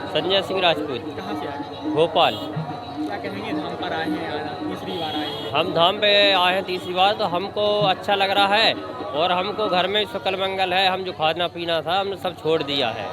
संजय सिंह राजपूत। कहाँ से आए? भोपाल। क्या कहेंगे, धाम पर आए हैं, तीसरी बार आए हैं? हम धाम पे आए हैं तीसरी बार, तो हमको अच्छा लग रहा है और हमको घर में शुक्ल मंगल है। हम जो खाना पीना था हमने सब छोड़ दिया है,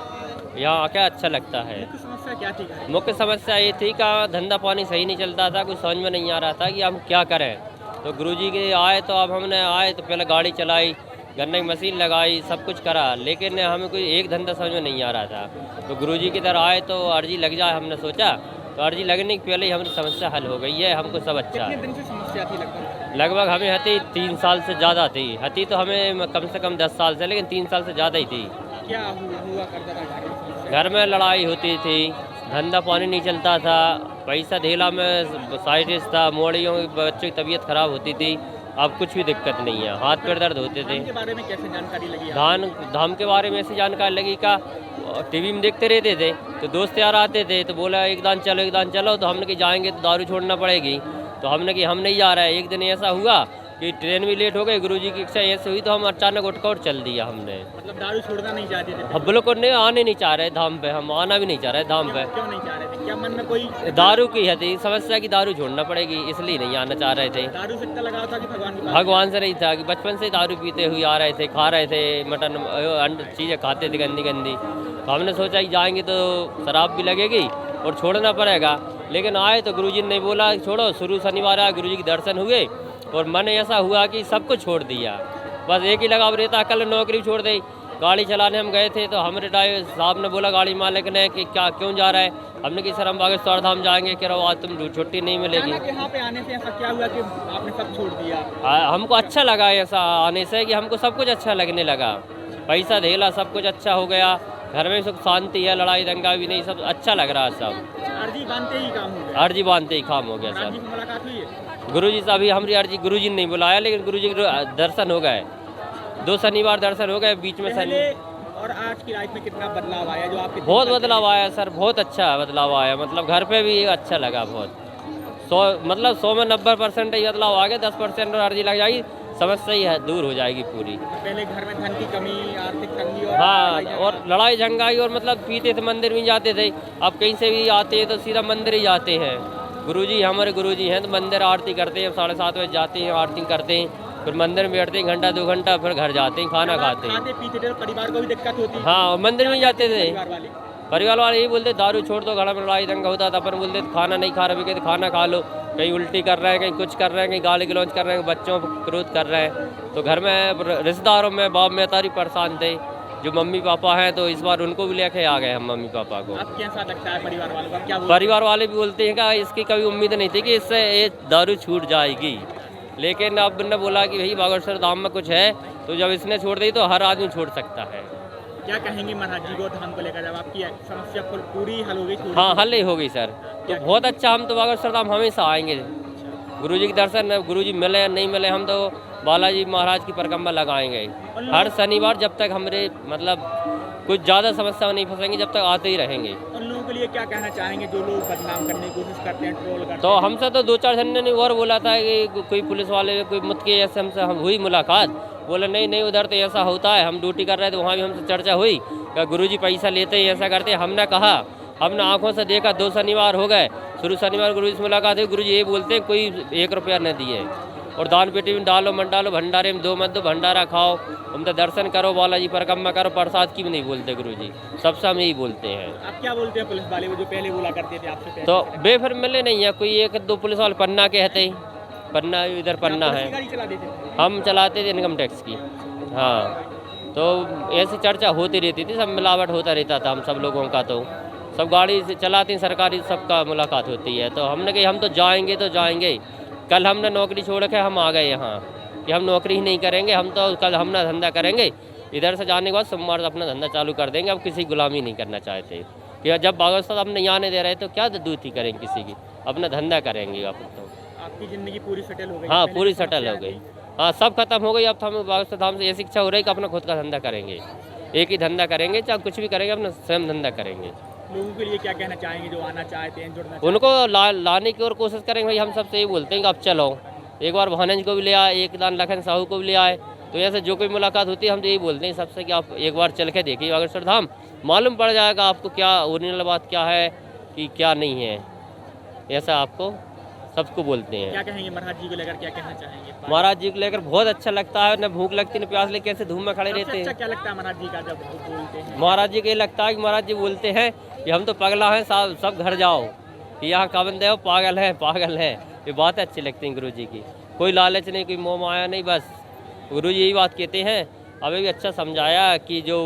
यहाँ आके अच्छा लगता है। मुख्य समस्या क्या थी? मुख्य समस्या ये थी कि धंधा पानी सही नहीं चलता था, कुछ समझ में नहीं आ रहा था कि हम क्या करें। तो गुरुजी के आए तो अब हमने आए तो पहले गाड़ी चलाई, गन्ने की मशीन लगाई, सब कुछ करा, लेकिन हमें कोई एक धंधा समझ में नहीं आ रहा था। तो गुरुजी की तरह आए तो अर्जी लग जाए, हमने सोचा, तो अर्जी लगने के पहले ही हमारी समस्या हल हो गई है, हमको सब अच्छा कितने है। दिन से समस्या थी लगभग? लगभग हमें हती 3 साल से ज़्यादा थी, हती तो हमें कम से कम 10 साल से, लेकिन 3 साल से ज़्यादा ही थी। क्या हुआ करता था घर में समस्या? घर में लड़ाई होती थी, धंधा पानी नहीं चलता था, पैसा धेला में साइटिस था, मोड़ियों बच्चों की तबीयत खराब होती थी। अब कुछ भी दिक्कत नहीं है, हाथ पैर दर्द होते थे। धाम के बारे में कैसे जानकारी लगी आपको? धाम के बारे में ऐसी जानकारी लगी का टीवी में देखते रहते थे, तो दोस्त यार आते थे तो बोला एक दान चलो, तो हमने कि जाएंगे तो दारू छोड़ना पड़ेगी। तो हमने कि हम नहीं जा रहे हैं। एक दिन ऐसा हुआ कि ट्रेन भी लेट हो गई, गुरुजी की इच्छा ऐसे हुई तो हम अचानक उठकर और चल दिया हमने। मतलब दारू छोड़ना नहीं चाहते थे? हम बिल्कुल नहीं, आने नहीं चाह रहे धाम पे, हम आना भी नहीं चाह रहे धाम पे। क्यों नहीं चाह रहे थे? क्या मन में कोई दारू की है थी समस्या की, दारू छोड़ना पड़ेगी, इसलिए नहीं आना चाह रहे थे। दारू से इतना लगाव था कि भगवान से नहीं था कि बचपन से दारू पीते हुए आ रहे थे, खा रहे थे, मटन चीज़ें खाते थे गंदी गंदी। तो हमने सोचा कि जाएंगे तो शराब भी लगेगी और छोड़ना पड़ेगा। लेकिन आए तो गुरुजी ने बोला छोड़ो, शुरू शनिवार आया, गुरुजी के दर्शन हुए और मन ऐसा हुआ कि सब कुछ छोड़ दिया। बस एक ही लगाव रहता, कल नौकरी छोड़ दी। गाड़ी चलाने हम गए थे तो हमारे ड्राइवर साहब ने बोला गाड़ी मालिक ने कि क्या क्यों जा रहा है। हमने कि सर हम बागेश्वर धाम जाएंगे, कह रहा आज तुम छुट्टी नहीं मिलेगी। यहाँ पे आने से ऐसा क्या हुआ कि आपने सब छोड़ दिया? हमको अच्छा लगा ऐसा आने से कि हमको सब कुछ अच्छा लगने लगा, पैसा धेला सब कुछ अच्छा हो गया, घर में सुख शांति है, लड़ाई दंगा भी नहीं, सब अच्छा लग रहा है सब। अर्जी बांधते ही काम हो गया? अर्जी बांधते ही काम हो गया सर। अर्जी की मुलाकात हुई है? गुरुजी से अभी हमारी अर्जी गुरुजी ने नहीं बुलाया, लेकिन गुरुजी के दर्शन हो गए, 2 शनिवार दर्शन हो गए बीच में। पहले और आज की लाइफ में कितना बदलाव आया जो आपके? बहुत बदलाव आया सर, बहुत अच्छा बदलाव आया, मतलब घर पे भी अच्छा लगा बहुत। 100 में 90% ही बदलाव आ गया, 10% और अर्जी लग जाएगी, समस्या ही है दूर हो जाएगी पूरी। पहले घर में धन की कमी, आर्थिक तंगी और हाँ, और लड़ाई झंगाई और मतलब पीते थे, मंदिर भी जाते थे। अब कहीं से भी आते हैं तो सीधा मंदिर ही जाते हैं। गुरुजी हमारे गुरुजी हैं तो मंदिर आरती करते हैं, 7:30 बजे जाते हैं, आरती करते हैं, फिर मंदिर में बैठते हैं घंटा 2 घंटा, फिर घर जाते हैं, खाना खाते हैं। खाते पीते थे तो परिवार को भी दिक्कत होती? हाँ, मंदिर में जाते थे। परिवार वाले यही बोलते दारू छोड़ दो, घर में लड़ाई दंगा होता था, अपन बोलते खाना नहीं खा रहे, कहते खाना खा लो। कहीं उल्टी कर रहे हैं, कहीं कुछ कर रहे हैं, कहीं गाली गलौज कर रहे हैं, बच्चों पर क्रोध कर रहे हैं। तो घर में रिश्तेदारों में बाप महतारी परेशान थे, जो मम्मी पापा हैं, तो इस बार उनको भी लेके आ गए हम मम्मी पापा को। अब कैसा लगता है परिवार वालों का? क्या परिवार वाले भी बोलते हैं कि इसकी कभी उम्मीद नहीं थी कि इससे ये दारू छूट जाएगी, लेकिन अब ने बोला कि भाई बागेश्वर धाम में कुछ है, तो जब इसने छोड़ दी तो हर आदमी छोड़ सकता है। क्या कहेंगे महाराज जी को धाम को लेकर, जब आपकी समस्या पूरी हल हो गई? हाँ, हल ही हो गई सर, तो बहुत अच्छा। हम तो बागेश्वर धाम हमेशा आएंगे, गुरुजी के दर्शन, गुरुजी मिले या नहीं मिले, हम तो बालाजी महाराज की परिक्रमा लगाएंगे हर शनिवार, जब तक हमारे मतलब कुछ ज़्यादा समस्या नहीं फंसेंगी, जब तक आते ही रहेंगे। उन लोगों के लिए क्या कहना चाहेंगे जो लोग बदनाम करने की कोशिश करते हैं, ट्रोल करते हैं? तो हमसे तो 2-4 जन ने और बोला था कि कोई पुलिस वाले, कोई मुत के ऐसे हमसे हुई मुलाकात, बोले नहीं उधर तो ऐसा होता है, हम ड्यूटी कर रहे थे वहाँ भी हमसे चर्चा हुई कि गुरुजी पैसा लेते हैं, ऐसा करते हैं। हमने कहा, हमने आंखों से देखा, 2 शनिवार हो गए, शुरू शनिवार गुरुजी से मुलाकात हुई, गुरुजी ये बोलते हैं कोई 1 रुपया न दिए, और दान पेटी में डालो मत डालो, भंडारे में दो मत दो, भंडारा खाओ, हम तो दर्शन करो, बालाजी परिक्रमा करो, प्रसाद की भी नहीं बोलते गुरुजी, सबसे हम यही बोलते हैं। आप क्या बोलते हैं पुलिस वाले जो पहले बोला करते थे आपसे? तो बेफिर मिले नहीं है, कोई 1-2 पुलिस वाले पन्ना कहते ही, पन्ना इधर पन्ना है, गाड़ी चला देते थे? हम चलाते थे इनकम टैक्स की। हाँ, तो ऐसी चर्चा होती रहती थी, सब मिलावट होता रहता था हम सब लोगों का, तो सब गाड़ी से चलाते हैं सरकारी, सबका मुलाकात होती है। तो हमने कहा हम तो जाएंगे तो जाएंगे। कल हमने नौकरी छोड़ के हम आ गए यहाँ कि हम नौकरी ही नहीं करेंगे, हम तो कल अपना धंधा करेंगे। इधर से जाने के बाद सोमवार से अपना धंधा चालू कर देंगे, अब किसी गुलामी नहीं करना चाहते कि जब बागेश्वर हम नहीं आने दे रहे तो क्या दूती करेंगे किसी की, अपना धंधा करेंगे। अब तो आपकी ज़िंदगी पूरी सेटल हो गई? हाँ, पूरी सेटल हो गई। हाँ, सब खत्म हो गई। अब तो हम बागेश्वर धाम से ऐसी इच्छा हो रही कि अपना खुद का धंधा करेंगे, एक ही धंधा करेंगे, चाहे कुछ भी करेंगे, अपना स्वयं धंधा करेंगे। लोगों के लिए क्या कहना चाहेंगे जो आना चाहते हैं, जुड़ना? उनको लाने की और कोशिश करेंगे। भाई हम सबसे यही बोलते हैं कि आप चलो, एक बार भानज को भी ले आए, एक दान लखन साहू को भी ले आए, तो ऐसे जो कोई मुलाकात होती है हम तो यही बोलते हैं सबसे कि आप एक बार चल के देखिए बागेश्वर धाम, मालूम पड़ जाएगा आपको क्या ओरिजिनल बात क्या है कि क्या नहीं है। ऐसा आपको सबको बोलते हैं। क्या कहेंगे महाराज जी को लेकर, क्या कहना चाहेंगे? महाराज जी को लेकर बहुत अच्छा लगता है, न भूख लगती न प्यास लगती, कैसे धूम में खड़े सबसे रहते अच्छा हैं। क्या लगता है महाराज जी का जब वो बोलते हैं? महाराज जी को ये लगता है कि महाराज जी बोलते हैं कि हम तो पगला हैं, सब घर जाओ, कि यहाँ का बंदे हो, पागल है पागल है। ये बातें अच्छी लगती हैं गुरु जी की। कोई लालच नहीं, कोई मोह माया नहीं, बस गुरु जी यही बात कहते हैं। अभी भी अच्छा समझाया कि जो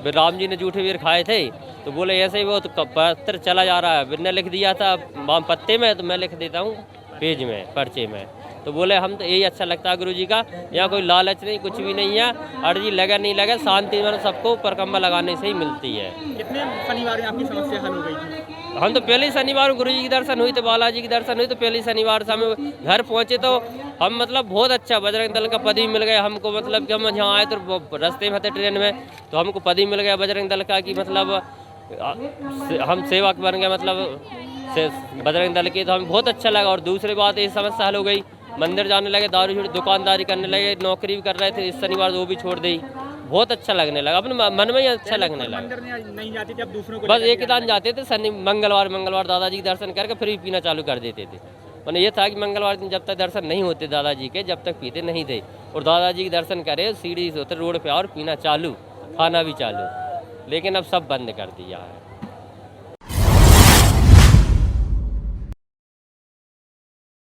राम जी ने जूठे वीर खाए थे तो बोले ऐसे ही वो तो पत्र चला जा रहा है, बिन्ने लिख दिया था पत्ते में, तो मैं लिख देता हूँ पेज में, पर्चे में। तो बोले हम तो यही अच्छा लगता है गुरु जी का, यहाँ कोई लालच नहीं, कुछ भी नहीं है। अर्जी लगे नहीं लगे, शांति में सबको परकम्बा लगाने से ही मिलती है। कितने शनिवार में आपकी समस्या हल हो गई थी? हम तो पहले ही शनिवार गुरु जी के दर्शन हुई, तो बालाजी के दर्शन हुई, तो पहले ही शनिवार से हम घर पहुँचे तो हम मतलब बहुत अच्छा बजरंग दल का पद भी मिल गया हमको। मतलब कि हम यहाँ आए तो रास्ते में थे ट्रेन में, तो हमको पद ही मिल गया बजरंग दल का, कि मतलब हम सेवक बन गए मतलब बजरंग दल के। तो हमें बहुत अच्छा लगा। और दूसरी बात ये समस्या हल हो गई, मंदिर जाने लगे, दारू छोड़ दुकानदारी करने लगे, नौकरी भी कर रहे थे, इस शनिवार वो भी छोड़ दी। बहुत अच्छा लगने लगा, अपने मन में ही अच्छा लगने लगा। मंदिर नहीं जाते थे, अब दूसरों को बस लेकर एक ही दान जाते थे, शनि मंगलवार दादाजी के दर्शन करके फिर भी पीना चालू कर देते थे। मैंने ये था कि मंगलवार दिन जब तक दर्शन नहीं होते दादाजी के, जब तक पीते नहीं थे। और दादाजी के दर्शन करे, सीढ़ी से उतर रोड पे और पीना चालू, खाना भी चालू। लेकिन अब सब बंद कर दिया है।